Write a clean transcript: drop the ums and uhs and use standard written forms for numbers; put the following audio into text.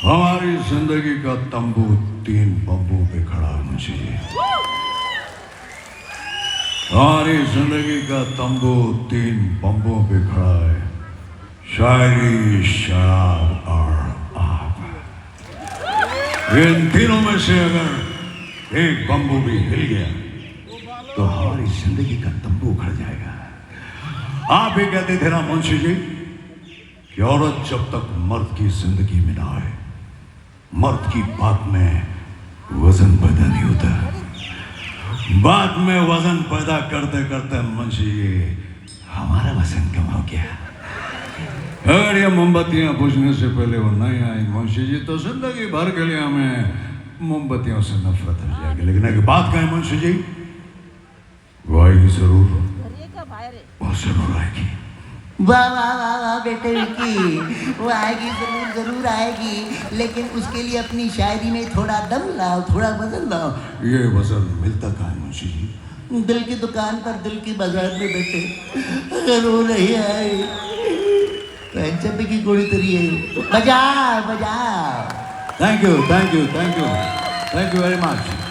हमारी जिंदगी का तंबू 3 बम्बों पे खड़ा है मुंशी जी। हमारी जिंदगी का तंबू 3 बम्बों पे खड़ा है। शायरी, शराब और आप। इन तीनों में से अगर एक बम्बू भी हिल गया तो हमारी जिंदगी का तंबू उखड़ जाएगा। आप ही कहते थे ना मुंशी जी कि औरत जब तक मर्द की जिंदगी में ना आए, मर्द की बात में वजन पैदा नहीं होता। बाद में वजन पैदा करते करते मुंशी जी हमारा वजन कम हो गया। अगर ये मोमबत्तियां बुझने से पहले वो नहीं आई मुंशी जी तो जिंदगी भर के लिए हमें मोमबत्तियों से नफरत हो जाएगी। लेकिन एक बात कहें मुंशी जी, वो आएगी जरूर, वो जरूर आएगी। वाह वाह वाह वाह बेटे विकी, वो आएगी जरूर जरूर आएगी, लेकिन उसके लिए अपनी शायरी में थोड़ा दम लाओ, थोड़ा वजन लाओ। ये वजन मिलता कहाँ है मुंशी जी? दिल की दुकान पर, दिल की बाजार में बेटे। अगर वो नहीं आए तो की गोली तरी है। बजाओ बजाओ। Thank you, thank you, thank you, thank you very much.